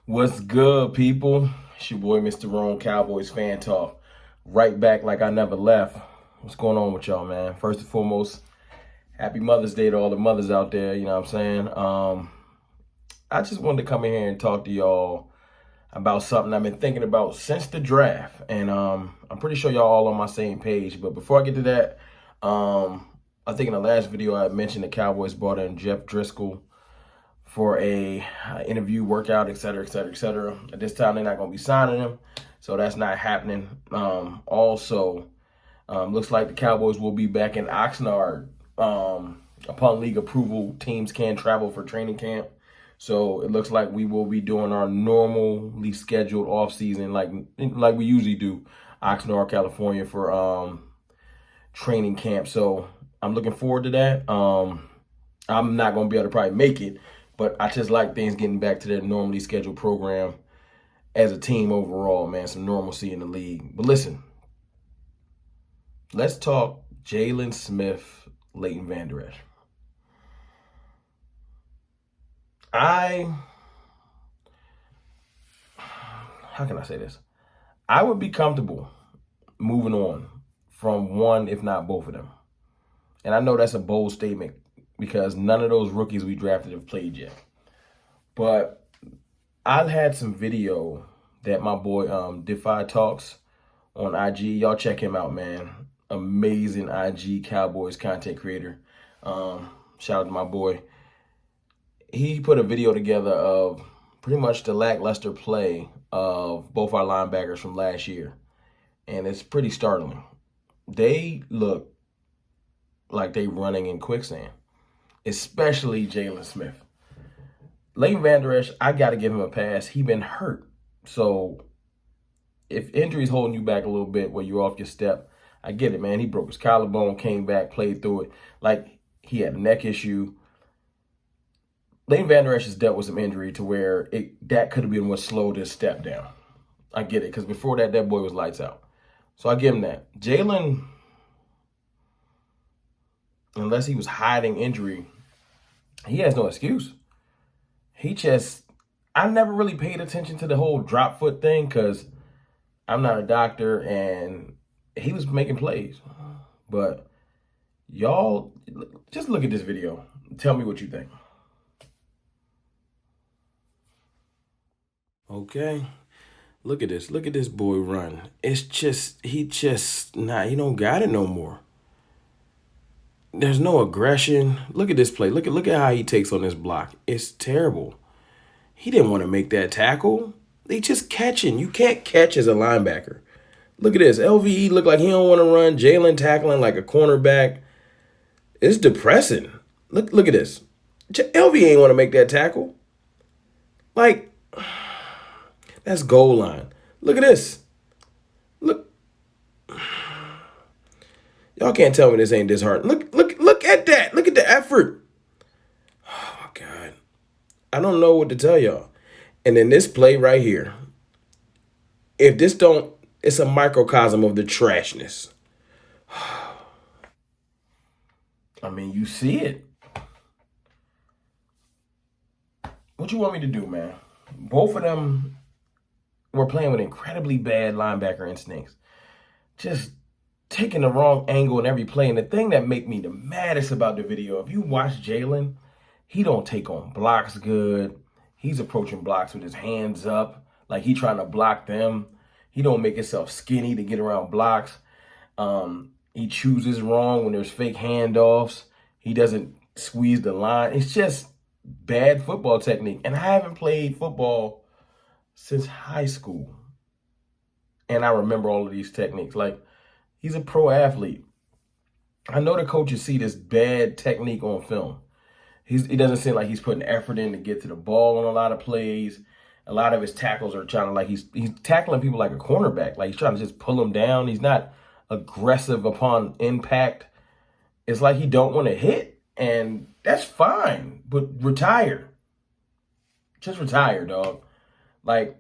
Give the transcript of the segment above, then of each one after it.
What's good, people? It's your boy, Mr. Ron, Cowboys fan talk. Right back like I never left. What's going on with y'all, man? First and foremost, happy Mother's Day to all the mothers out there. You know what I'm saying? I just wanted to come in here and talk to y'all about something I've been thinking about since the draft. And I'm pretty sure y'all all on my same page. But before I get to that, I think in the last video I mentioned the Cowboys brought in Jeff Driscoll for a interview, workout, et cetera, et cetera, et cetera. At this time, they're not going to be signing him, so that's not happening. Also, looks like the Cowboys will be back in Oxnard. Upon league approval, teams can travel for training camp. So it looks like we will be doing our normally scheduled offseason like we usually do, Oxnard, California for training camp. So I'm looking forward to that. I'm not going to be able to probably make it, but I just like things getting back to their normally scheduled program as a team overall, man. Some normalcy in the league. But listen, let's talk Jaylon Smith, Leighton Vander Esch. How can I say this? I would be comfortable moving on from one, if not both of them. And I know that's a bold statement because none of those rookies we drafted have played yet. But I've had some video that my boy Defy Talks on IG. Y'all check him out, man. Amazing IG Cowboys content creator. Shout out to my boy. He put a video together of pretty much the lackluster play of both our linebackers from last year. And it's pretty startling. They look like they running in quicksand, especially Jaylon Smith. Leighton Vander Esch, I got to give him a pass. He been hurt. So if injury's holding you back a little bit where you're off your step, I get it, man. He broke his collarbone, came back, played through it. Like he had a neck issue. Leighton Vander Esch has dealt with some injury to where that could have been what slowed his step down. I get it, because before that boy was lights out. So I give him that. Jaylon, unless he was hiding injury, he has no excuse. I never really paid attention to the whole drop foot thing because I'm not a doctor, and he was making plays. But y'all, just look at this video. Tell me what you think. Okay. Look at this. Look at this boy run. He don't got it no more. There's no aggression. Look at this play. Look at how he takes on this block. It's terrible. He didn't want to make that tackle. They just catching. You can't catch as a linebacker. Look at this. LVE look like he don't want to run. Jaylon tackling like a cornerback. It's depressing. Look at this. LVE ain't want to make that tackle. Like, that's goal line. Look at this. Look. Y'all can't tell me this ain't disheartening. Look at that. Look at the effort. Oh, my God. I don't know what to tell y'all. And then this play right here. If this don't, it's a microcosm of the trashness. I mean, you see it. What you want me to do, man? Both of them were playing with incredibly bad linebacker instincts. Just taking the wrong angle in every play. And the thing that make me the maddest about the video, if you watch Jaylon, he don't take on blocks good. He's approaching blocks with his hands up, like he trying to block them. He don't make himself skinny to get around blocks. He chooses wrong when there's fake handoffs. He doesn't squeeze the line. It's just bad football technique. And I haven't played football since high school. And I remember all of these techniques. Like, he's a pro athlete. I know the coaches see this bad technique on film. He doesn't seem like he's putting effort in to get to the ball on a lot of plays. A lot of his tackles are trying to, like, he's tackling people like a cornerback. Like, he's trying to just pull them down. He's not aggressive upon impact. It's like he don't want to hit, and that's fine. But retire. Just retire, dog. Like,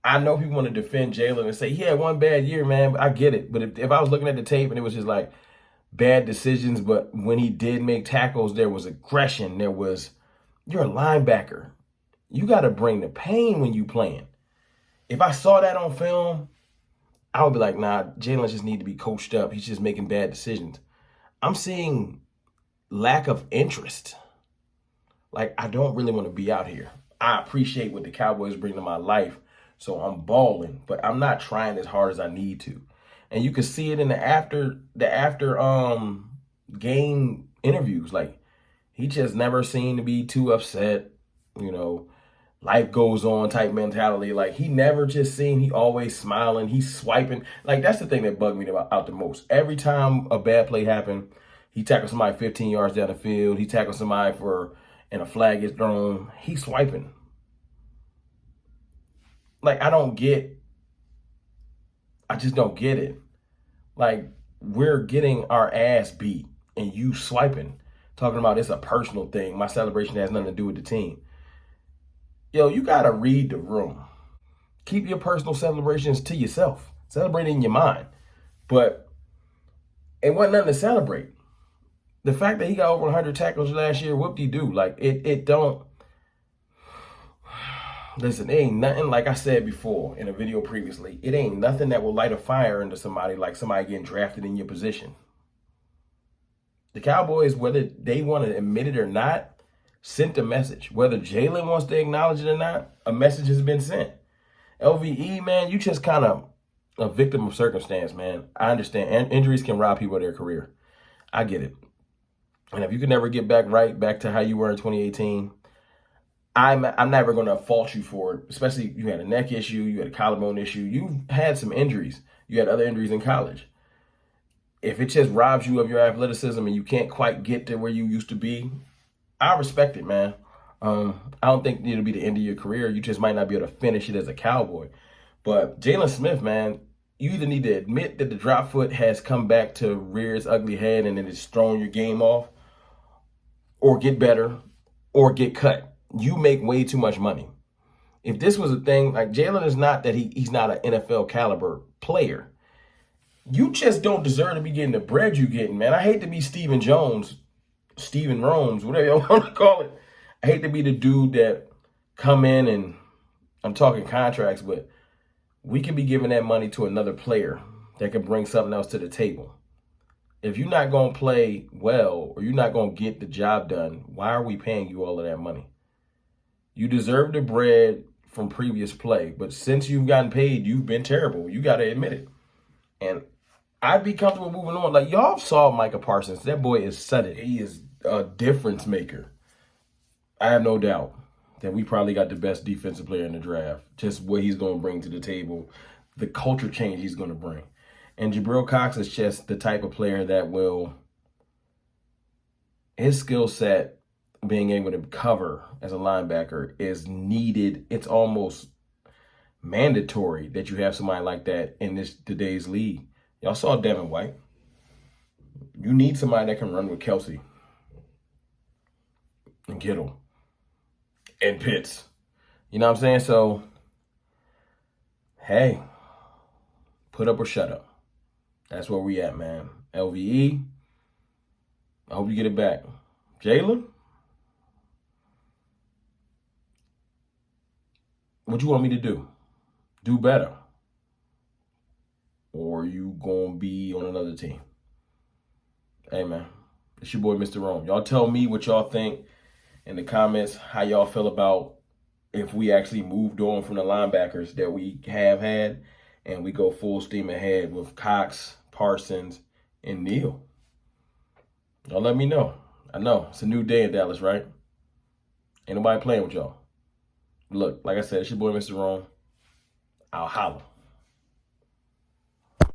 I know people want to defend Jaylon and say he had one bad year, man. I get it. But if I was looking at the tape and it was just like bad decisions, but when he did make tackles, there was aggression. You're a linebacker. You got to bring the pain when you playing. If I saw that on film, I would be like, nah, Jaylon just need to be coached up. He's just making bad decisions. I'm seeing lack of interest. Like, I don't really want to be out here. I appreciate what the Cowboys bring to my life, so I'm balling, but I'm not trying as hard as I need to. And you can see it in the after game interviews. Like, he just never seemed to be too upset, you know, life goes on type mentality. Like, he never just seemed, he always smiling, he's swiping. Like, that's the thing that bugged me out the most. Every time a bad play happened, he tackled somebody 15 yards down the field, he tackled somebody and a flag is thrown, he's swiping. Like, I just don't get it. Like, we're getting our ass beat and you swiping, talking about it's a personal thing. My celebration has nothing to do with the team. Yo, you got to read the room. Keep your personal celebrations to yourself. Celebrate in your mind. But it wasn't nothing to celebrate. The fact that he got over 100 tackles last year, whoop-de-doo. Like, it don't. Listen, it ain't nothing, like I said before in a video previously, it ain't nothing that will light a fire into somebody like somebody getting drafted in your position. The Cowboys, whether they want to admit it or not, sent a message. Whether Jaylon wants to acknowledge it or not, a message has been sent. LVE, man, you just kind of a victim of circumstance, man. I understand. Injuries can rob people of their career. I get it. And if you can never get back to how you were in 2018, I'm never going to fault you for it, especially you had a neck issue, you had a collarbone issue, you've had some injuries. You had other injuries in college. If it just robs you of your athleticism and you can't quite get to where you used to be, I respect it, man. I don't think it'll be the end of your career. You just might not be able to finish it as a Cowboy. But Jaylon Smith, man, you either need to admit that the drop foot has come back to rear its ugly head and it has thrown your game off, or get better, or get cut. You make way too much money. If this was a thing, like Jaylon is not that he's not an NFL caliber player. You just don't deserve to be getting the bread you're getting, man. I hate to be Stephen Romes, whatever you want to call it. I hate to be the dude that come in and I'm talking contracts, but we could be giving that money to another player that can bring something else to the table. If you're not going to play well or you're not going to get the job done, why are we paying you all of that money? You deserve the bread from previous play, but since you've gotten paid, you've been terrible. You got to admit it. And I'd be comfortable moving on. Like, y'all saw Micah Parsons. That boy is sudden. He is a difference maker. I have no doubt that we probably got the best defensive player in the draft. Just what he's going to bring to the table, the culture change he's going to bring. And Jabril Cox is just the type of player that his skill set, being able to cover as a linebacker, is needed. It's almost mandatory that you have somebody like that in today's league. Y'all saw Devin White. You need somebody that can run with Kelsey and Kittle and Pitts. You know what I'm saying? So, hey, put up or shut up. That's where we at, man. LVE, I hope you get it back. Jaylon, what you want me to do? Do better? Or you gonna be on another team? Hey, man, it's your boy, Mr. Rome. Y'all tell me what y'all think in the comments, how y'all feel about if we actually moved on from the linebackers that we have had and we go full steam ahead with Cox, Parsons, and Neal. Y'all let me know. I know, it's a new day in Dallas, right? Ain't nobody playing with y'all. Look, like I said, it's your boy, Mr. Rome. I'll holler.